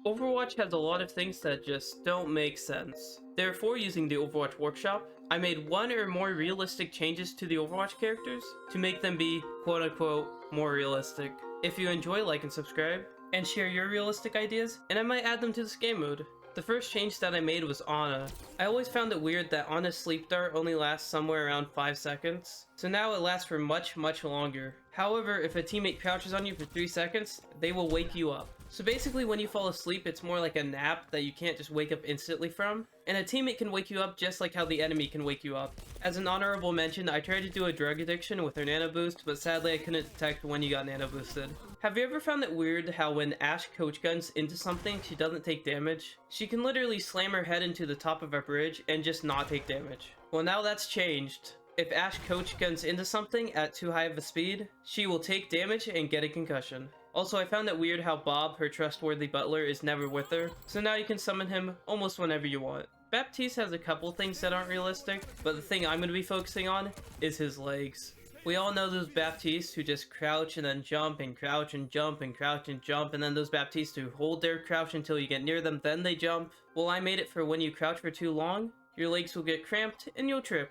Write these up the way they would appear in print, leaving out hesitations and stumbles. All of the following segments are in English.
Overwatch has a lot of things that just don't make sense. Therefore, using the Overwatch workshop, I made one or more realistic changes to the Overwatch characters to make them be quote-unquote more realistic. If you enjoy, like and subscribe, and share your realistic ideas, and I might add them to this game mode. The first change that I made was Ana. I always found it weird that Ana's sleep dart only lasts somewhere around 5 seconds, so now it lasts for much longer. However, if a teammate crouches on you for 3 seconds, they will wake you up. So basically when you fall asleep, it's more like a nap that you can't just wake up instantly from, and a teammate can wake you up just like how the enemy can wake you up. As an honorable mention, I tried to do a drug addiction with her nano boost, but sadly I couldn't detect when you got nano boosted. Have you ever found it weird how when Ashe coach guns into something, she doesn't take damage? She can literally slam her head into the top of a bridge and just not take damage. Well, now that's changed. If Ashe coach guns into something at too high of a speed, she will take damage and get a concussion. Also, I found it weird how Bob, her trustworthy butler, is never with her, so now you can summon him almost whenever you want. Baptiste has a couple things that aren't realistic, but the thing I'm going to be focusing on is his legs. We all know those Baptistes who just crouch and then jump and crouch and jump and crouch and jump, and then those Baptistes who hold their crouch until you get near them, then they jump. Well, I made it for when you crouch for too long, your legs will get cramped and you'll trip.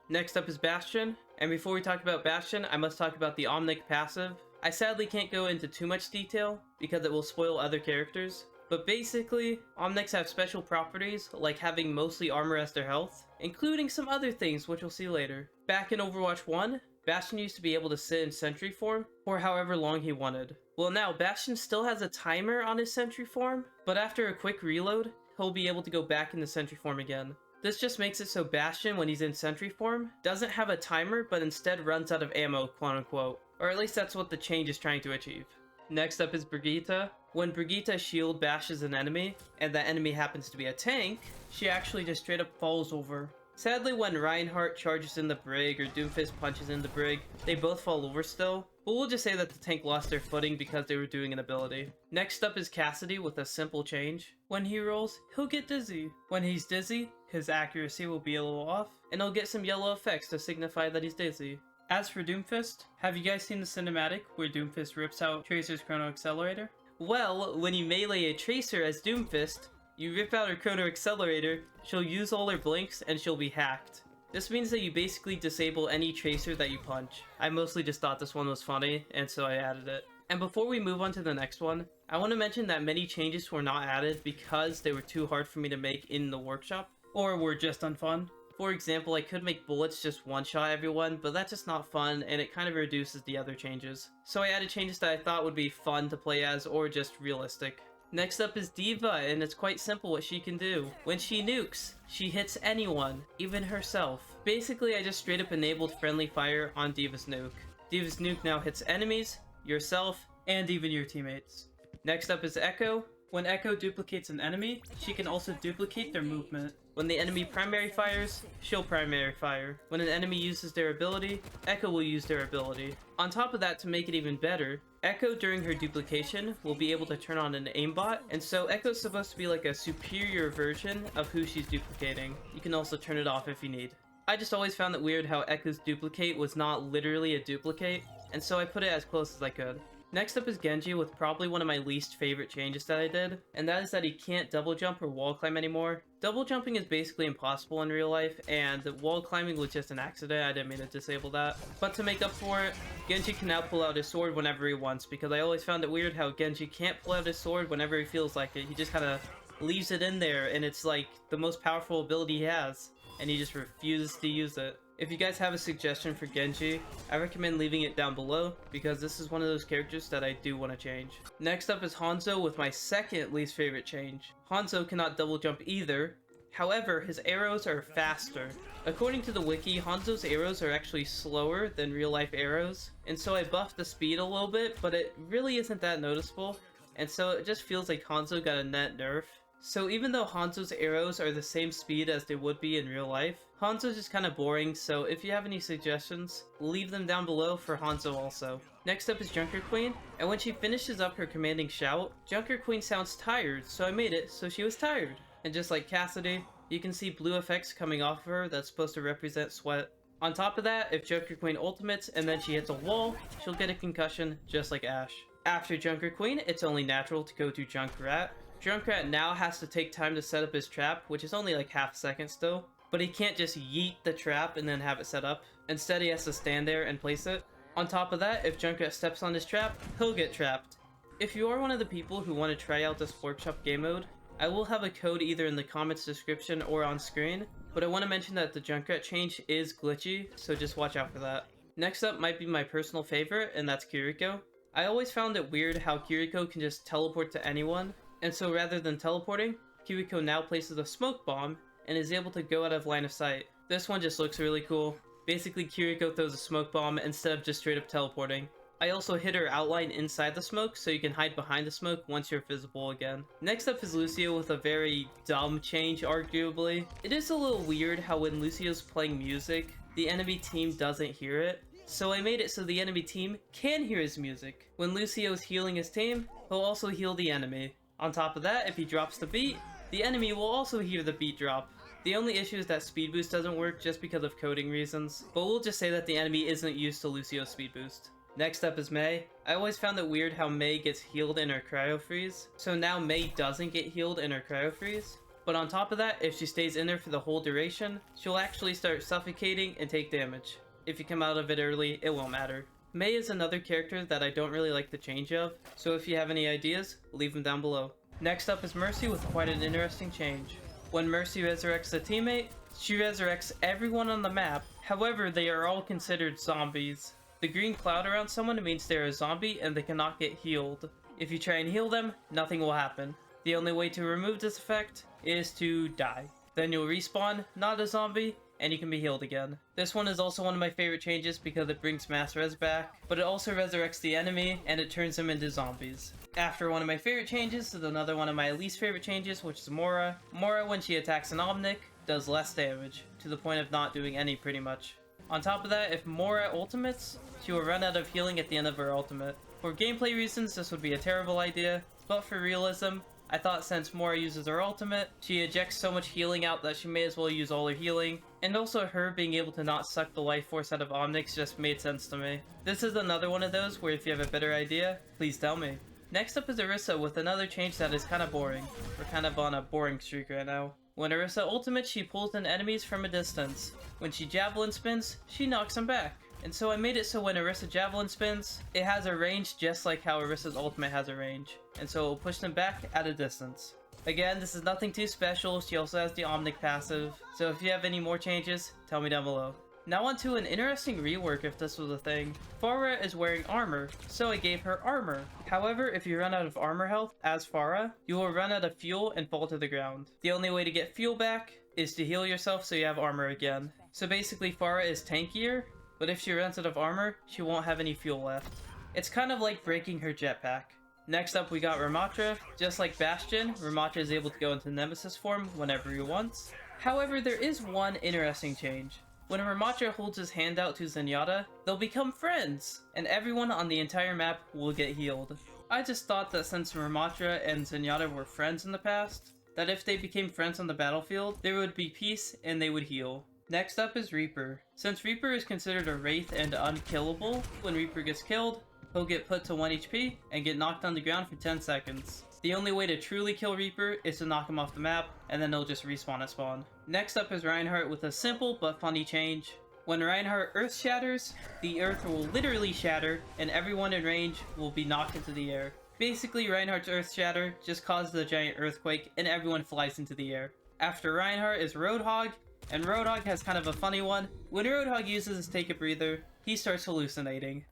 Next up is Bastion, and before we talk about Bastion, I must talk about the OMNICS passive. I sadly can't go into too much detail because it will spoil other characters, but basically, OMNICS have special properties like having mostly armor as their health, including some other things which we'll see later. Back in Overwatch 1, Bastion used to be able to sit in sentry form for however long he wanted. Well, now Bastion still has a timer on his sentry form, but after a quick reload, he'll be able to go back into sentry form again. This just makes it so Bastion, when he's in sentry form, doesn't have a timer but instead runs out of ammo, quote unquote. Or at least that's what the change is trying to achieve. Next up is Brigitte. When Brigitte's shield bashes an enemy, and that enemy happens to be a tank, she actually just straight up falls over. Sadly, when Reinhardt charges in the brig or Doomfist punches in the brig, they both fall over still, but we'll just say that the tank lost their footing because they were doing an ability. Next up is Cassidy with a simple change. When he rolls, he'll get dizzy. When he's dizzy, his accuracy will be a little off, and he'll get some yellow effects to signify that he's dizzy. As for Doomfist, have you guys seen the cinematic where Doomfist rips out Tracer's Chrono Accelerator? Well, when you melee a Tracer as Doomfist, you rip out her Chrono Accelerator, she'll use all her blinks, and she'll be hacked. This means that you basically disable any Tracer that you punch. I mostly just thought this one was funny, and so I added it. And before we move on to the next one, I want to mention that many changes were not added because they were too hard for me to make in the workshop, or were just unfun. For example, I could make bullets just one-shot everyone, but that's just not fun, and it kind of reduces the other changes. So I added changes that I thought would be fun to play as, or just realistic. Next up is D.va, and it's quite simple what she can do. When she nukes, she hits anyone, even herself. Basically, I just straight up enabled friendly fire on D.va's nuke. D.va's nuke now hits enemies, yourself, and even your teammates. Next up is Echo. When Echo duplicates an enemy, she can also duplicate their movement. When the enemy primary fires, she'll primary fire. When an enemy uses their ability, Echo will use their ability. On top of that, to make it even better, Echo during her duplication will be able to turn on an aimbot, and so Echo's supposed to be like a superior version of who she's duplicating. You can also turn it off if you need. I just always found it weird how Echo's duplicate was not literally a duplicate, and so I put it as close as I could. Next up is Genji with probably one of my least favorite changes that I did, and that is that he can't double jump or wall climb anymore. Double jumping is basically impossible in real life, and wall climbing was just an accident. I didn't mean to disable that. But to make up for it, Genji can now pull out his sword whenever he wants, because I always found it weird how Genji can't pull out his sword whenever he feels like it. He just kind of leaves it in there, and it's like the most powerful ability he has, and he just refuses to use it. If you guys have a suggestion for Genji, I recommend leaving it down below, because this is one of those characters that I do want to change. Next up is Hanzo with my second least favorite change. Hanzo cannot double jump either, however his arrows are faster. According to the wiki, Hanzo's arrows are actually slower than real life arrows, and so I buffed the speed a little bit, but it really isn't that noticeable, and so it just feels like Hanzo got a net nerf. So even though Hanzo's arrows are the same speed as they would be in real life, Hanzo's just kind of boring, so if you have any suggestions, leave them down below for Hanzo also. Next up is Junker Queen, and when she finishes up her commanding shout, Junker Queen sounds tired, so I made it so she was tired. And just like Cassidy, you can see blue effects coming off of her that's supposed to represent sweat. On top of that, if Junker Queen ultimates and then she hits a wall, she'll get a concussion just like Ashe. After Junker Queen, it's only natural to go to Junkrat. Junkrat now has to take time to set up his trap, which is only like half a second still, but he can't just yeet the trap and then have it set up. Instead, he has to stand there and place it. On top of that, if Junkrat steps on his trap, he'll get trapped. If you are one of the people who want to try out this workshop game mode, I will have a code either in the comments description or on screen, but I want to mention that the Junkrat change is glitchy, so just watch out for that. Next up might be my personal favorite, and that's Kiriko. I always found it weird how Kiriko can just teleport to anyone, and so rather than teleporting, Kiriko now places a smoke bomb and is able to go out of line of sight. This one just looks really cool. Basically, Kiriko throws a smoke bomb instead of just straight up teleporting. I also hid her outline inside the smoke so you can hide behind the smoke once you're visible again. Next up is Lucio with a very dumb change, arguably. It is a little weird how when Lucio's playing music, the enemy team doesn't hear it. So I made it so the enemy team can hear his music. When Lucio's healing his team, he'll also heal the enemy. On top of that, if he drops the beat, the enemy will also hear the beat drop. The only issue is that speed boost doesn't work just because of coding reasons, but we'll just say that the enemy isn't used to Lucio's speed boost. Next up is Mei. I always found it weird how Mei gets healed in her cryo freeze, so now Mei doesn't get healed in her cryo freeze. But on top of that, if she stays in there for the whole duration, she'll actually start suffocating and take damage. If you come out of it early, it won't matter. Mei is another character that I don't really like the change of, so if you have any ideas, leave them down below. Next up is Mercy with quite an interesting change. When Mercy resurrects a teammate, she resurrects everyone on the map, however they are all considered zombies. The green cloud around someone means they're a zombie and they cannot get healed. If you try and heal them, nothing will happen. The only way to remove this effect is to die. Then you'll respawn, not a zombie, and you can be healed again. This one is also one of my favorite changes because it brings mass res back, but it also resurrects the enemy and it turns them into zombies. After one of my favorite changes is another one of my least favorite changes, which is Mora. Mora, when she attacks an Omnic, does less damage, to the point of not doing any pretty much. On top of that, if Mora ultimates, she will run out of healing at the end of her ultimate. For gameplay reasons, this would be a terrible idea, but for realism, I thought since Mora uses her ultimate, she ejects so much healing out that she may as well use all her healing, and also her being able to not suck the life force out of OMNICS just made sense to me. This is another one of those where if you have a better idea, please tell me. Next up is Orisa with another change that is kind of boring. We're kind of on a boring streak right now. When Orisa ultimates, she pulls in enemies from a distance. When she javelin spins, she knocks them back. And so I made it so when Orisa javelin spins, it has a range just like how Orisa's ultimate has a range. And so it will push them back at a distance. Again, this is nothing too special. She also has the Omnic passive. So if you have any more changes, tell me down below. Now onto an interesting rework if this was a thing. Pharah is wearing armor, so I gave her armor. However, if you run out of armor health as Pharah, you will run out of fuel and fall to the ground. The only way to get fuel back is to heal yourself so you have armor again. So basically Pharah is tankier, but if she runs out of armor, she won't have any fuel left. It's kind of like breaking her jetpack. Next up we got Ramattra. Just like Bastion, Ramattra is able to go into Nemesis form whenever he wants. However, there is one interesting change. When Ramattra holds his hand out to Zenyatta, they'll become friends, and everyone on the entire map will get healed. I just thought that since Ramattra and Zenyatta were friends in the past, that if they became friends on the battlefield, there would be peace and they would heal. Next up is Reaper. Since Reaper is considered a wraith and unkillable, when Reaper gets killed, he'll get put to 1 HP and get knocked on the ground for 10 seconds. The only way to truly kill Reaper is to knock him off the map, and then he'll just respawn at spawn. Next up is Reinhardt with a simple but funny change. When Reinhardt earth shatters, the earth will literally shatter, and everyone in range will be knocked into the air. Basically, Reinhardt's earth shatter just causes a giant earthquake, and everyone flies into the air. After Reinhardt is Roadhog, and Roadhog has kind of a funny one. When Roadhog uses his Take a Breather, he starts hallucinating.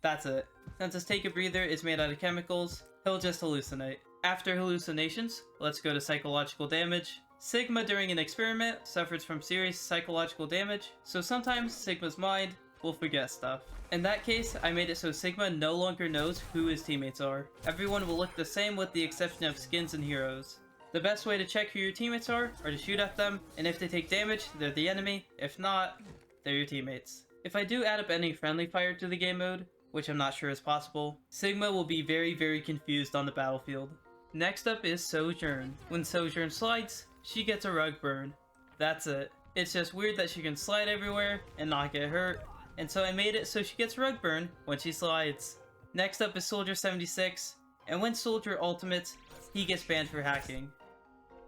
That's it. Since his Take a Breather is made out of chemicals, he'll just hallucinate. After hallucinations, let's go to psychological damage. Sigma during an experiment suffers from serious psychological damage, so sometimes Sigma's mind will forget stuff. In that case, I made it so Sigma no longer knows who his teammates are. Everyone will look the same with the exception of skins and heroes. The best way to check who your teammates are to shoot at them, and if they take damage, they're the enemy. If not, they're your teammates. If I do add up any friendly fire to the game mode, which I'm not sure is possible, Sigma will be very confused on the battlefield. Next up is Sojourn. When Sojourn slides, she gets a rug burn. That's it. It's just weird that she can slide everywhere and not get hurt, and so I made it so she gets rug burn when she slides. Next up is Soldier 76, and when Soldier ultimates, he gets banned for hacking.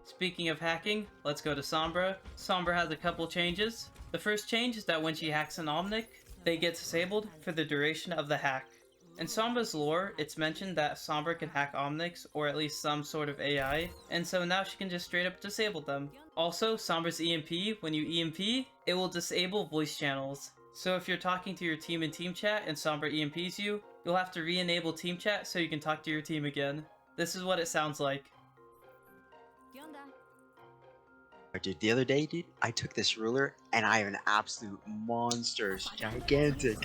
Speaking of hacking, let's go to Sombra. Sombra has a couple changes. The first change is that when she hacks an Omnic, they get disabled for the duration of the hack. In Sombra's lore, it's mentioned that Sombra can hack Omnics, or at least some sort of AI, and so now she can just straight up disable them. Also, Sombra's EMP, when you EMP, it will disable voice channels. So if you're talking to your team in team chat and Sombra EMPs you, you'll have to re-enable team chat so you can talk to your team again. This is what it sounds like. Dude, the other day, dude, I took this ruler and I have an absolute monster. It's gigantic.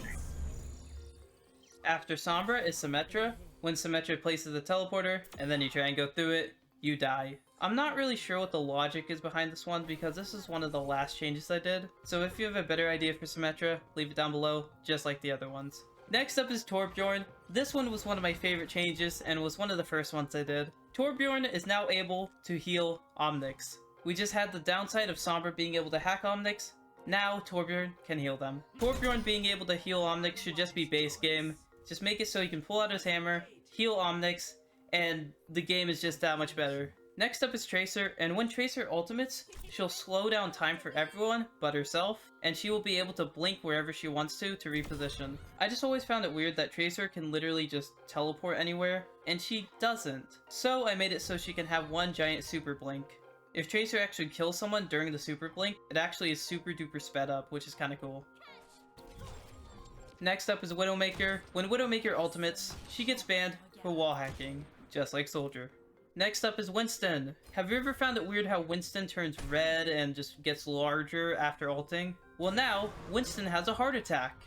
After Sombra is Ramattra. When Ramattra places a teleporter, and then you try and go through it, you die. I'm not really sure what the logic is behind this one because this is one of the last changes I did. So if you have a better idea for Ramattra, leave it down below, just like the other ones. Next up is TORBJORN. This one was one of my favorite changes and was one of the first ones I did. TORBJORN is now able to heal OMNICS. We just had the downside of Sombra being able to hack OMNICS. Now TORBJORN can heal them. TORBJORN being able to heal OMNICS should just be base game. Just make it so he can pull out his hammer, heal OMNICS, and the game is just that much better. Next up is Tracer, and when Tracer ultimates, she'll slow down time for everyone but herself, and she will be able to blink wherever she wants to reposition. I just always found it weird that Tracer can literally just teleport anywhere, and she doesn't. So I made it so she can have one giant super blink. If Tracer actually kills someone during the super blink, it actually is super duper sped up, which is kinda cool. Next up is Widowmaker. When Widowmaker ultimates, she gets banned for wall hacking, just like Soldier. Next up is Winston. Have you ever found it weird how Winston turns red and just gets larger after ulting? Well now, Winston has a heart attack.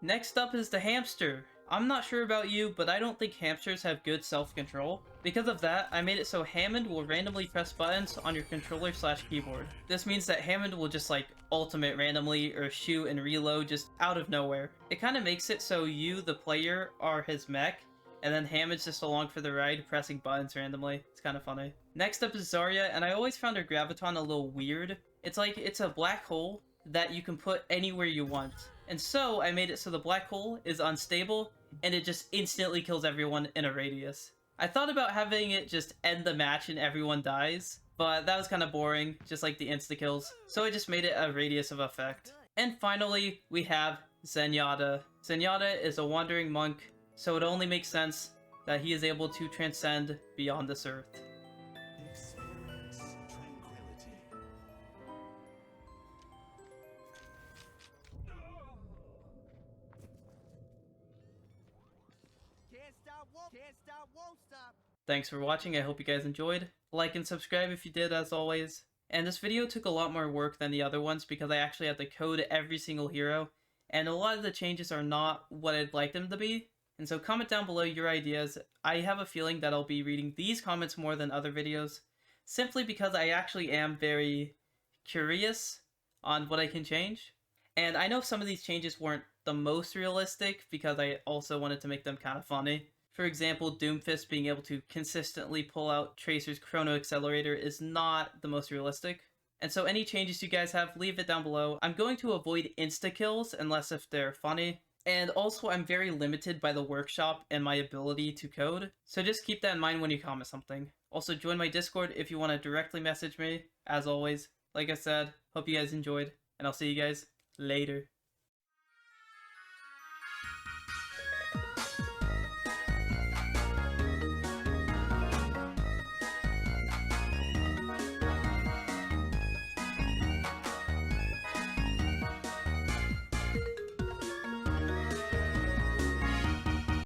Next up is the Hamster. I'm not sure about you, but I don't think hamsters have good self-control. Because of that, I made it so Hammond will randomly press buttons on your controller/keyboard. This means that Hammond will just like ultimate randomly or shoot and reload just out of nowhere. It kind of makes it so you, the player, are his mech, and then Hammond's just along for the ride pressing buttons randomly. It's kind of funny. Next up is Zarya, and I always found her graviton a little weird. It's like it's a black hole that you can put anywhere you want. And so I made it so the black hole is unstable and it just instantly kills everyone in a radius. I thought about having it just end the match and everyone dies, but that was kind of boring, just like the insta-kills, so I just made it a radius of effect. And finally, we have Zenyatta. Zenyatta is a wandering monk, so it only makes sense that he is able to transcend beyond this earth. Thanks for watching, I hope you guys enjoyed. Like and subscribe if you did, as always. And this video took a lot more work than the other ones because I actually had to code every single hero, and a lot of the changes are not what I'd like them to be. And so comment down below your ideas. I have a feeling that I'll be reading these comments more than other videos, simply because I actually am very curious on what I can change. And I know some of these changes weren't the most realistic because I also wanted to make them kind of funny. For example, Doomfist being able to consistently pull out Tracer's Chrono Accelerator is not the most realistic. And so any changes you guys have, leave it down below. I'm going to avoid insta-kills unless if they're funny. And also I'm very limited by the workshop and my ability to code. So just keep that in mind when you comment something. Also join my Discord if you want to directly message me. As always, like I said, hope you guys enjoyed, and I'll see you guys later.